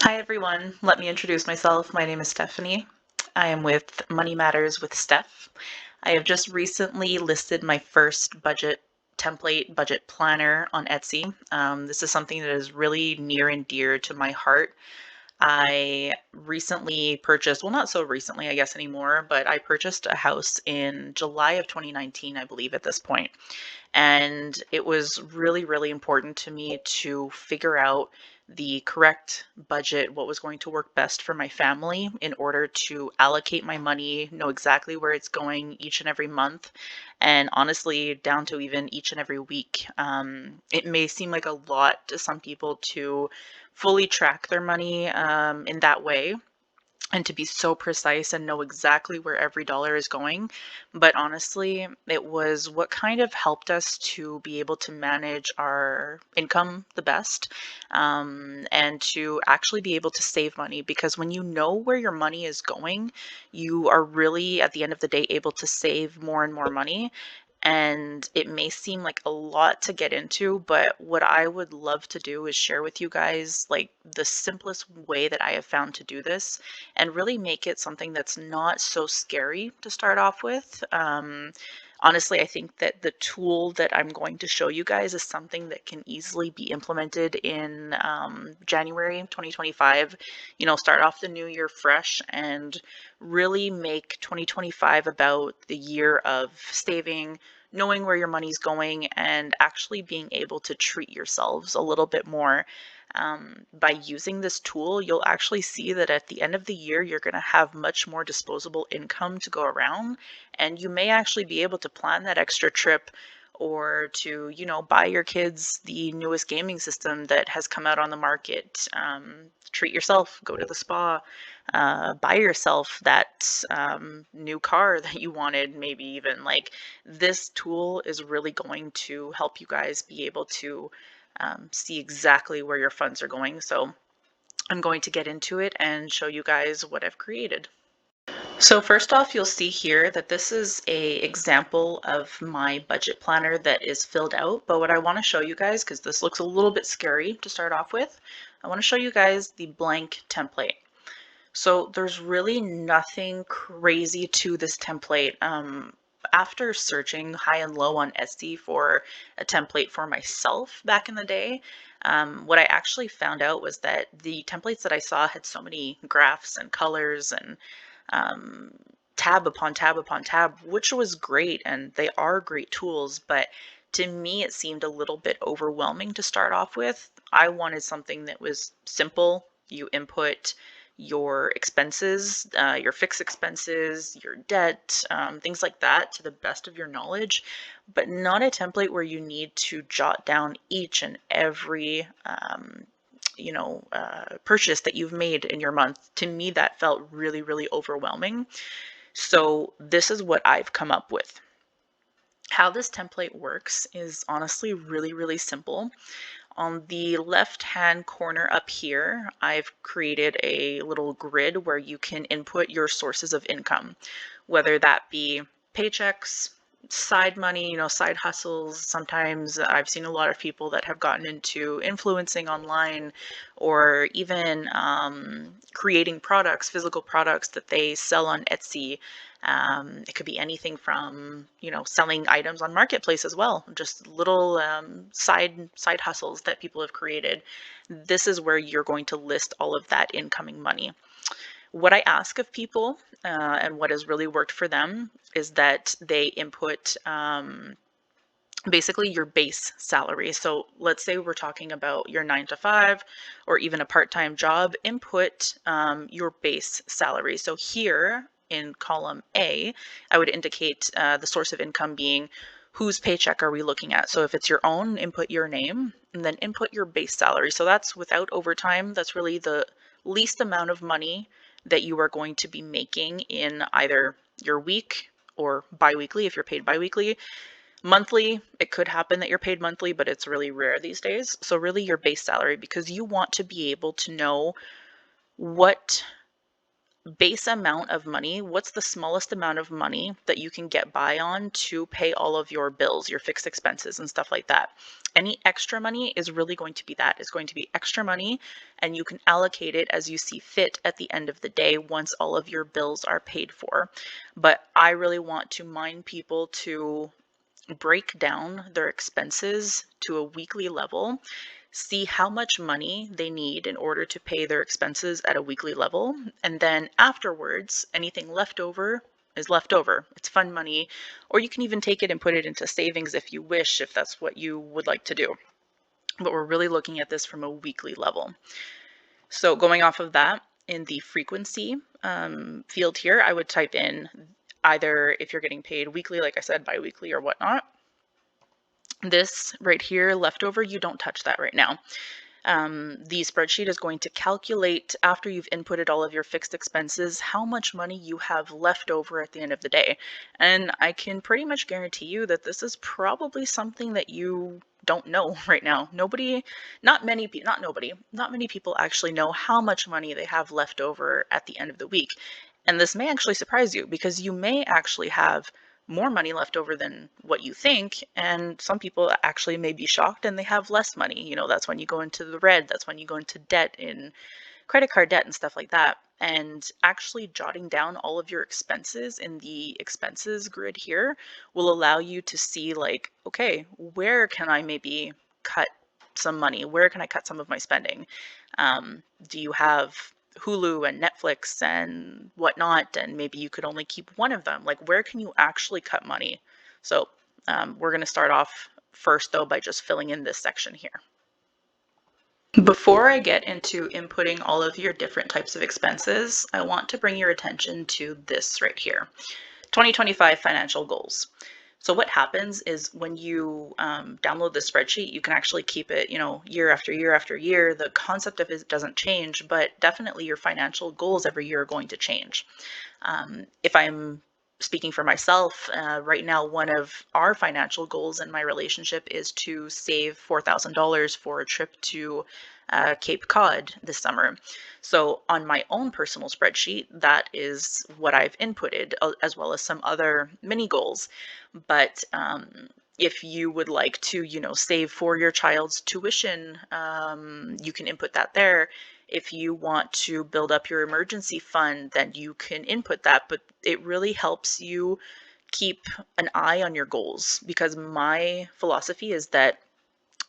Hi everyone, let me introduce myself. My name is Stephanie. I am with Money Matters with Steph. I have just recently listed my first budget template, budget planner on Etsy. This is something that is really near and dear to my heart. I recently purchased, well, not so recently, I guess anymore, but I purchased a house in July of 2019, I believe, at this point. And it was really, really important to me to figure out the correct budget, what was going to work best for my family in order to allocate my money, know exactly where it's going each and every month, and honestly, down to even each and every week. It may seem like a lot to some people to fully track their money in that way and to be so precise and know exactly where every dollar is going. But honestly, it was what kind of helped us to be able to manage our income the best, and to actually be able to save money. Because when you know where your money is going, you are really, at the end of the day, able to save more and more money. And it may seem like a lot to get into, but what I would love to do is share with you guys like the simplest way that I have found to do this and really make it something that's not so scary to start off with. Honestly, I think that the tool that I'm going to show you guys is something that can easily be implemented in January 2025. Start off the new year fresh and really make 2025 about the year of saving, knowing where your money's going, and actually being able to treat yourselves a little bit more. By using this tool, you'll actually see that at the end of the year, you're going to have much more disposable income to go around, and you may actually be able to plan that extra trip or to, buy your kids the newest gaming system that has come out on the market. Treat yourself, go to the spa, buy yourself that new car that you wanted, maybe even. Like, this tool is really going to help you guys be able to see exactly where your funds are going. So I'm going to get into it and show you guys what I've created. So first off, you'll see here that this is a example of my budget planner that is filled out. But what I want to show you guys, because this looks a little bit scary to start off with, I want to show you guys the blank template. So there's really nothing crazy to this template. After searching high and low on Etsy for a template for myself back in the day, what I actually found out was that the templates that I saw had so many graphs and colors and um, tab upon tab upon tab, which was great, and they are great tools, but to me it seemed a little bit overwhelming to start off with. I wanted something that was simple. You input your expenses, your fixed expenses, your debt, things like that to the best of your knowledge, but not a template where you need to jot down each and every purchase that you've made in your month. To me, that felt really, really overwhelming. So this is what I've come up with. How this template works is honestly really, really simple. On the left-hand corner up here, I've created a little grid where you can input your sources of income, whether that be paychecks, side money, side hustles. Sometimes I've seen a lot of people that have gotten into influencing online or even creating products, physical products that they sell on Etsy. It could be anything from, selling items on Marketplace as well, just little side hustles that people have created. This is where you're going to list all of that incoming money. What I ask of people, and what has really worked for them, is that they input basically your base salary. So let's say we're talking about your 9 to 5 or even a part-time job, input your base salary. So here in column A, I would indicate the source of income being whose paycheck are we looking at. So if it's your own, input your name and then input your base salary. So that's without overtime. That's really the least amount of money that you are going to be making in either your week or biweekly if you're paid biweekly. Monthly, it could happen that you're paid monthly, but it's really rare these days. So really your base salary, because you want to be able to know what base amount of money, what's the smallest amount of money that you can get by on to pay all of your bills, your fixed expenses and stuff like that. Any extra money is really going to be that. It's going to be extra money, and you can allocate it as you see fit at the end of the day once all of your bills are paid for. But I really want to mind people to break down their expenses to a weekly level, see how much money they need in order to pay their expenses at a weekly level, and then afterwards, anything left over is left over. It's fun money, or you can even take it and put it into savings if you wish, if that's what you would like to do. But we're really looking at this from a weekly level. So going off of that, in the frequency field here, I would type in either if you're getting paid weekly, like I said, bi-weekly or whatnot. This right here, leftover, you don't touch that right now. The spreadsheet is going to calculate, after you've inputted all of your fixed expenses, how much money you have left over at the end of the day. And I can pretty much guarantee you that this is probably something that you don't know right now. Not many people actually know how much money they have left over at the end of the week. And this may actually surprise you, because you may actually have more money left over than what you think, and some people actually may be shocked and they have less money. That's when you go into the red, that's when you go into debt, in credit card debt and stuff like that. And actually jotting down all of your expenses in the expenses grid here will allow you to see, like, okay, where can I maybe cut some money? Where can I cut some of my spending? Do you have Hulu and Netflix and whatnot, and maybe you could only keep one of them? Like, where can you actually cut money? So we're going to start off first, though, by just filling in this section here. Before I get into inputting all of your different types of expenses, I want to bring your attention to this right here, 2025 financial goals. So what happens is when you download the spreadsheet, you can actually keep it, year after year after year. The concept of it doesn't change, but definitely your financial goals every year are going to change. If I'm speaking for myself, right now, one of our financial goals in my relationship is to save $4,000 for a trip to Cape Cod this summer. So on my own personal spreadsheet, that is what I've inputted, as well as some other mini goals. But if you would like to, save for your child's tuition, you can input that there. If you want to build up your emergency fund, then you can input that. But it really helps you keep an eye on your goals, because my philosophy is that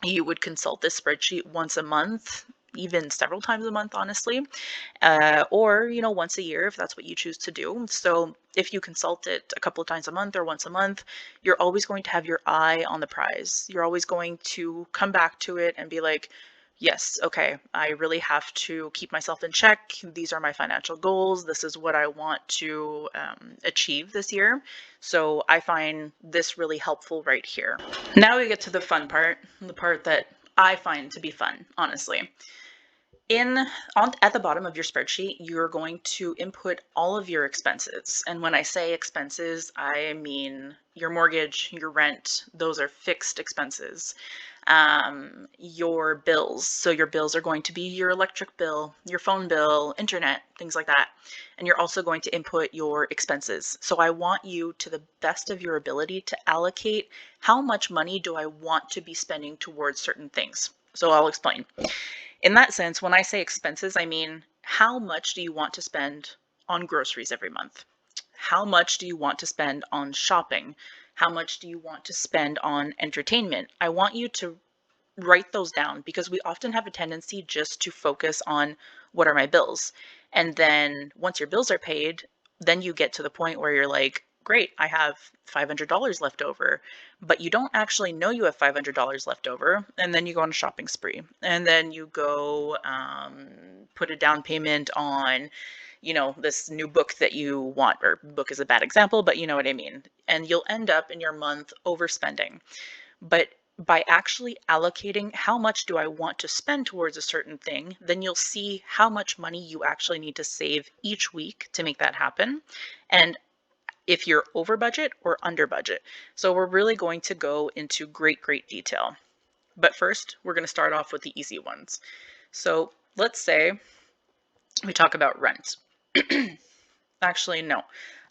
you would consult this spreadsheet once a month, even several times a month, honestly, or once a year if that's what you choose to do. So if you consult it a couple of times a month or once a month, you're always going to have your eye on the prize. You're always going to come back to it and be like, yes, okay, I really have to keep myself in check. These are my financial goals. This is what I want to achieve this year. So I find this really helpful right here. Now we get to the fun part, the part that I find to be fun, honestly. At the bottom of your spreadsheet, you're going to input all of your expenses. And when I say expenses, I mean your mortgage, your rent. Those are fixed expenses. Your bills. So your bills are going to be your electric bill, your phone bill, internet, things like that. And you're also going to input your expenses. So I want you, to the best of your ability, to allocate how much money do I want to be spending towards certain things. So I'll explain. In that sense, when I say expenses, I mean, how much do you want to spend on groceries every month? How much do you want to spend on shopping? How much do you want to spend on entertainment? I want you to write those down, because we often have a tendency just to focus on what are my bills. And then once your bills are paid, then you get to the point where you're like, great, I have $500 left over, but you don't actually know you have $500 left over. And then you go on a shopping spree, and then you go put a down payment on, this new book that you want, or book is a bad example, but you know what I mean. And you'll end up in your month overspending. But by actually allocating how much do I want to spend towards a certain thing, then you'll see how much money you actually need to save each week to make that happen. And if you're over budget or under budget. So we're really going to go into great detail. But first, we're going to start off with the easy ones. So let's say we talk about rent. Actually, no.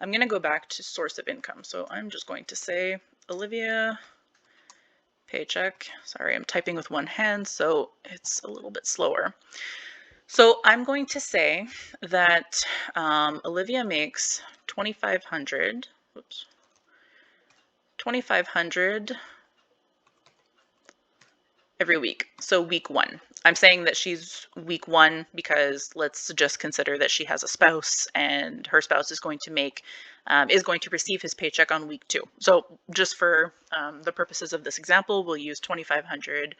I'm going to go back to source of income. So I'm just going to say, Olivia, paycheck. Sorry, I'm typing with one hand, so it's a little bit slower. So I'm going to say that Olivia makes 2,500. Oops, 2,500 every week. So week one. I'm saying that she's week one because let's just consider that she has a spouse and her spouse is going to receive his paycheck on week two. So just for the purposes of this example, we'll use 2,500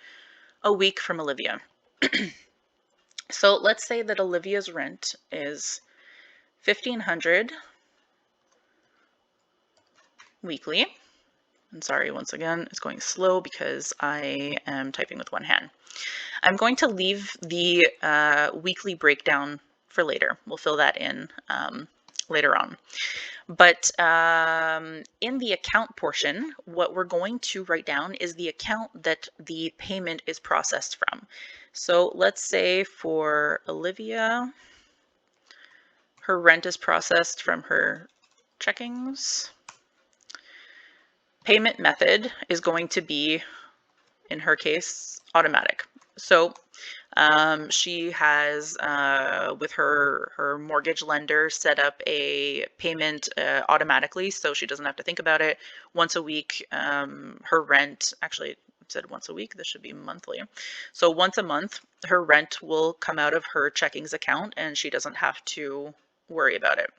a week from Olivia. So let's say that Olivia's rent is 1,500 weekly. I'm sorry, once again, it's going slow because I am typing with one hand. I'm going to leave the weekly breakdown for later. We'll fill that in later on. But in the account portion, what we're going to write down is the account that the payment is processed from. So let's say for Olivia, her rent is processed from her checkings. Payment method is going to be, in her case, automatic. So she has, with her mortgage lender, set up a payment automatically, so she doesn't have to think about it. Once a week, her rent, actually it said once a week, this should be monthly. So once a month, her rent will come out of her checkings account and she doesn't have to worry about it.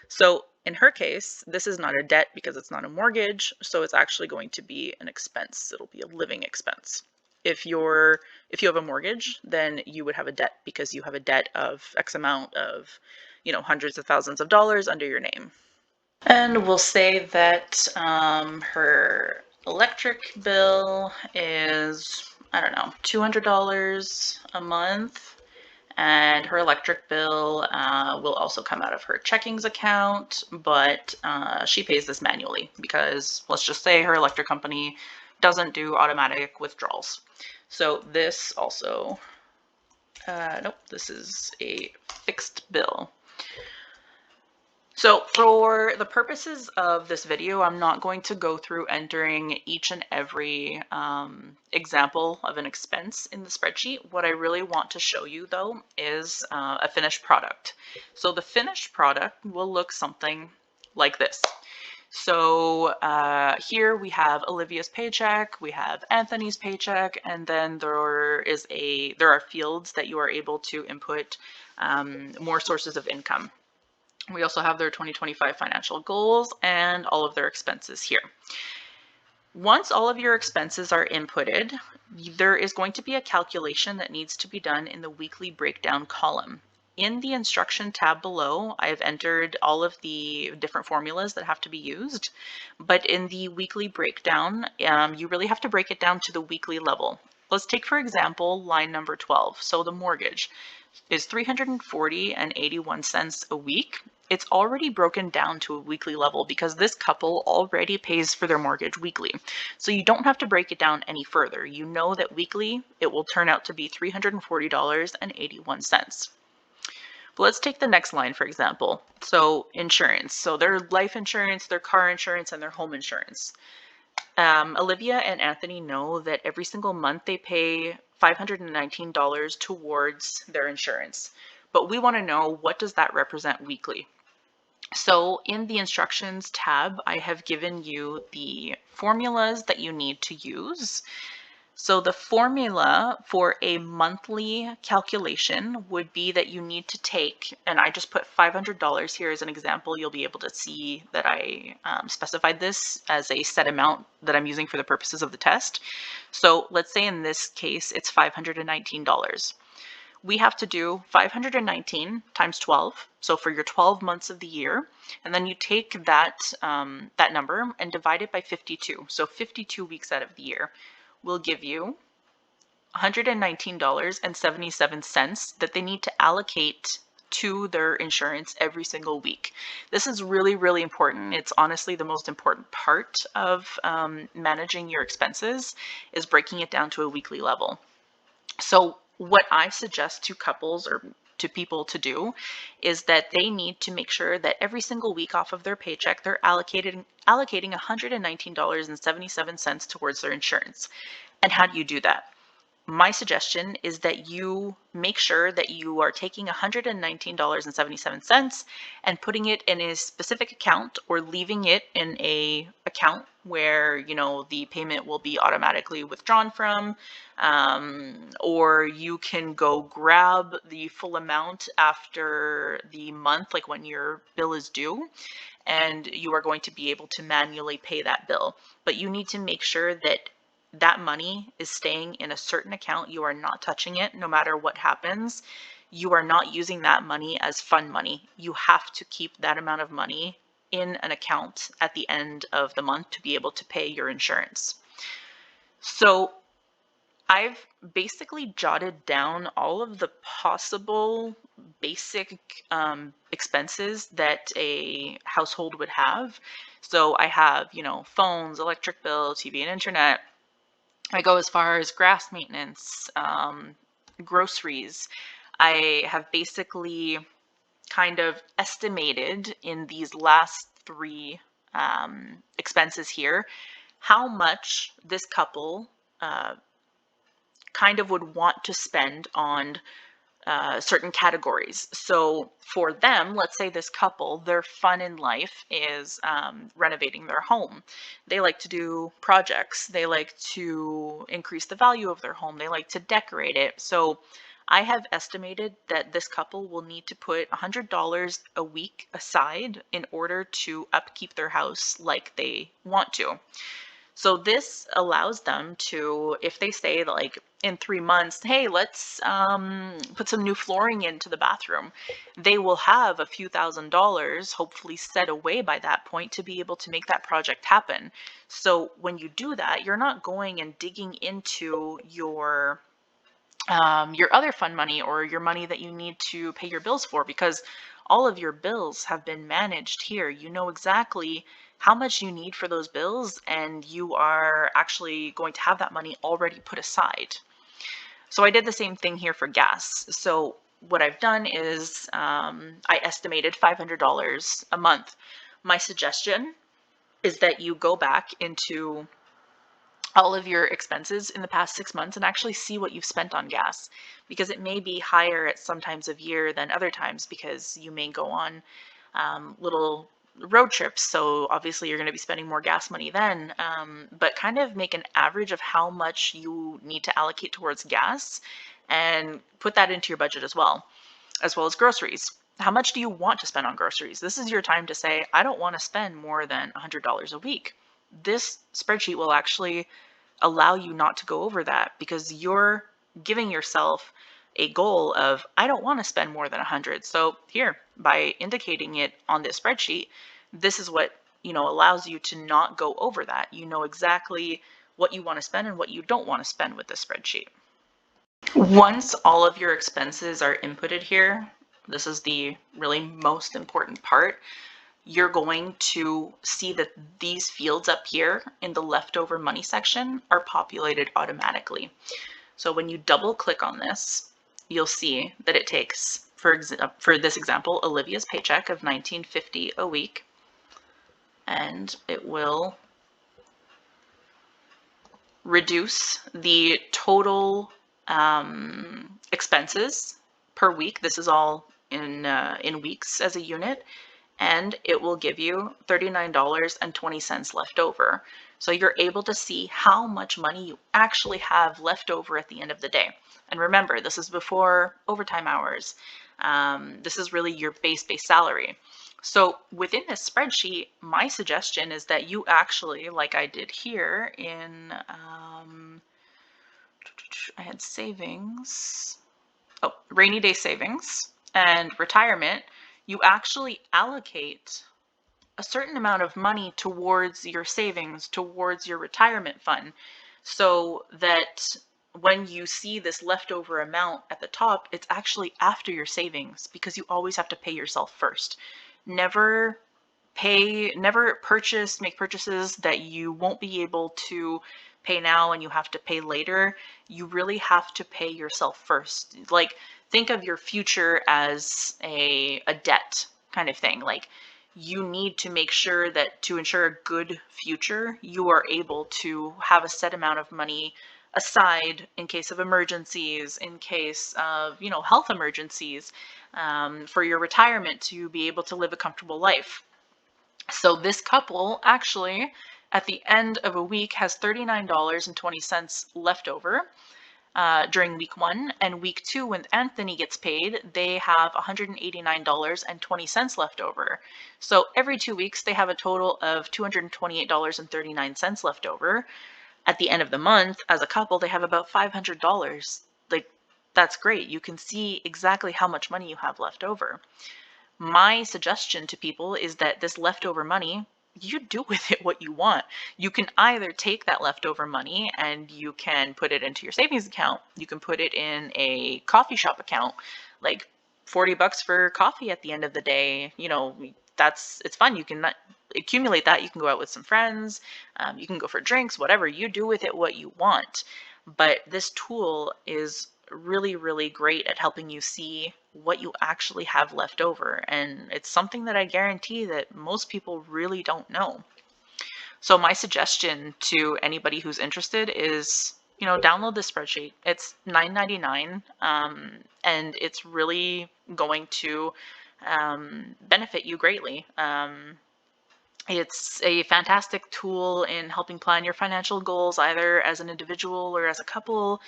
So in her case, this is not a debt because it's not a mortgage, so it's actually going to be an expense. It'll be a living expense. If you have a mortgage, then you would have a debt because you have a debt of X amount of, hundreds of thousands of dollars under your name. And we'll say that her electric bill is, I don't know, $200 a month. And her electric bill will also come out of her checkings account, but she pays this manually because let's just say her electric company doesn't do automatic withdrawals. So this also, nope, this is a fixed bill. So for the purposes of this video, I'm not going to go through entering each and every example of an expense in the spreadsheet. What I really want to show you though is a finished product. So the finished product will look something like this. So here we have Olivia's paycheck, we have Anthony's paycheck, and then there are fields that you are able to input more sources of income. We also have their 2025 financial goals and all of their expenses here. Once all of your expenses are inputted, there is going to be a calculation that needs to be done in the weekly breakdown column. In the instruction tab below, I've entered all of the different formulas that have to be used, but in the weekly breakdown, you really have to break it down to the weekly level. Let's take, for example, line number 12. So the mortgage is $340.81 a week. It's already broken down to a weekly level because this couple already pays for their mortgage weekly. So you don't have to break it down any further. You know that weekly it will turn out to be $340.81. But let's take the next line, for example. So insurance. So their life insurance, their car insurance, and their home insurance. Olivia and Anthony know that every single month they pay $519 towards their insurance. But we want to know, what does that represent weekly? So in the instructions tab, I have given you the formulas that you need to use. So the formula for a monthly calculation would be that you need to take, and I just put $500 here as an example. You'll be able to see that I specified this as a set amount that I'm using for the purposes of the test. So let's say in this case, it's $519. We have to do 519 times 12, so for your 12 months of the year, and then you take that, that number and divide it by 52, so 52 weeks out of the year will give you $119.77 that they need to allocate to their insurance every single week. This is really, really important. It's honestly the most important part of managing your expenses, is breaking it down to a weekly level. So what I suggest to couples, or to people to do is that they need to make sure that every single week off of their paycheck, they're allocating $119.77 towards their insurance. And how do you do that? My suggestion is that you make sure that you are taking $119.77 and putting it in a specific account, or leaving it in a account where, you know, the payment will be automatically withdrawn from, or you can go grab the full amount after the month, like when your bill is due, and you are going to be able to manually pay that bill. But you need to make sure that that money is staying in a certain account. You are not touching it no matter what happens. You are not using that money as fun money. You have to keep that amount of money in an account at the end of the month to be able to pay your insurance. So I've basically jotted down all of the possible basic expenses that a household would have. So I have, you know, phones, electric bill, TV and internet. I go as far as grass maintenance, groceries. I have basically kind of estimated in these last three expenses here how much this couple kind of would want to spend on certain categories. So for them, let's say this couple, their fun in life is renovating their home. They like to do projects. They like to increase the value of their home. They like to decorate it. So I have estimated that this couple will need to put $100 a week aside in order to upkeep their house like they want to. So this allows them to, if they say like in 3 months, hey, let's put some new flooring into the bathroom, they will have a few $1,000s hopefully set away by that point to be able to make that project happen. So when you do that, you're not going and digging into your other fund money or your money that you need to pay your bills for, because all of your bills have been managed here. You know exactly how much you need for those bills, and you are actually going to have that money already put aside. So I did the same thing here for gas. So what I've done is I estimated $500 a month. My suggestion is that you go back into all of your expenses in the past 6 months and actually see what you've spent on gas, because it may be higher at some times of year than other times, because you may go on little road trips. So obviously you're going to be spending more gas money then, but kind of make an average of how much you need to allocate towards gas and put that into your budget as well as groceries. How much do you want to spend on groceries? This is your time to say, I don't want to spend more than $100 a week. This spreadsheet will actually allow you not to go over that, because you're giving yourself a goal of, I don't want to spend more than 100. So here, by indicating it on this spreadsheet, this is what, you know, allows you to not go over that. You know exactly what you want to spend and what you don't want to spend with this spreadsheet. Once all of your expenses are inputted here, this is the really most important part. You're going to see that these fields up here in the leftover money section are populated automatically. So when you double click on this, you'll see that it takes, for this example, Olivia's paycheck of $19.50 a week, and it will reduce the total expenses per week. This is all in weeks as a unit, and it will give you $39.20 left over. So you're able to see how much money you actually have left over at the end of the day. And remember, this is before overtime hours. This is really your base salary. So within this spreadsheet, my suggestion is that you actually, like I did here in, I had savings, rainy day savings and retirement, you actually allocate a certain amount of money towards your savings, towards your retirement fund, so that when you see this leftover amount at the top, it's actually after your savings, because you always have to pay yourself first. Never make purchases that you won't be able to pay now and you have to pay later. You really have to pay yourself first. Like, think of your future as a debt kind of thing. Like, you need to make sure that to ensure a good future, you are able to have a set amount of money aside in case of emergencies, in case of, health emergencies, for your retirement to be able to live a comfortable life. So this couple actually, at the end of a week, has $39.20 left over during week 1, and week 2, when Anthony gets paid, they have $189.20 left over. So every 2 weeks, they have a total of $228.39 left over. At the end of the month, as a couple, they have about $500. Like, that's great. You can see exactly how much money you have left over. My suggestion to people is that this leftover money, you do with it what you want. You can either take that leftover money and you can put it into your savings account. You can put it in a coffee shop account, like $40 for coffee at the end of the day. It's fun. You can accumulate that. You can go out with some friends. You can go for drinks, whatever. You do with it what you want. But this tool is really, really great at helping you see what you actually have left over. And it's something that I guarantee that most people really don't know. So my suggestion to anybody who's interested is, download this spreadsheet. It's $9.99, and it's really going to benefit you greatly. It's a fantastic tool in helping plan your financial goals, either as an individual or as a couple,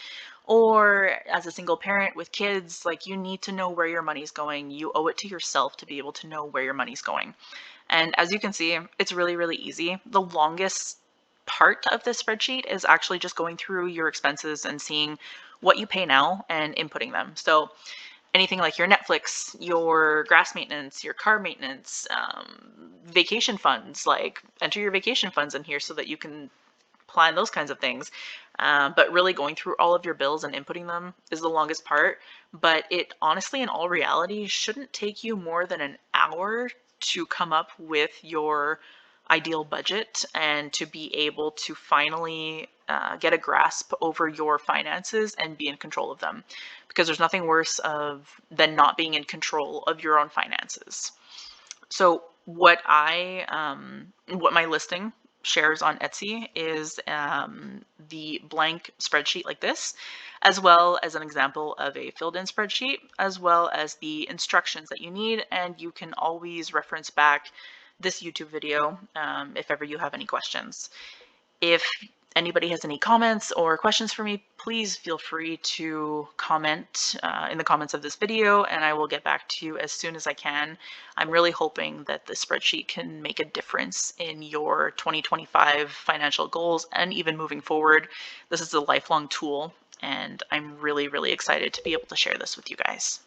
or as a single parent with kids. Like, you need to know where your money's going. You owe it to yourself to be able to know where your money's going. And as you can see, it's really, really easy. The longest part of this spreadsheet is actually just going through your expenses and seeing what you pay now and inputting them. So anything like your Netflix, your grass maintenance, your car maintenance, vacation funds, like enter your vacation funds in here so that you can plan those kinds of things. But really going through all of your bills and inputting them is the longest part. But it honestly, in all reality, shouldn't take you more than an hour to come up with your ideal budget and to be able to finally get a grasp over your finances and be in control of them, because there's nothing worse than not being in control of your own finances. So what my listing shares on Etsy is the blank spreadsheet like this, as well as an example of a filled in spreadsheet, as well as the instructions that you need. And you can always reference back this YouTube video if ever you have any questions. If anybody has any comments or questions for me, please feel free to comment in the comments of this video, and I will get back to you as soon as I can. I'm really hoping that this spreadsheet can make a difference in your 2025 financial goals and even moving forward. This is a lifelong tool, and I'm really, really excited to be able to share this with you guys.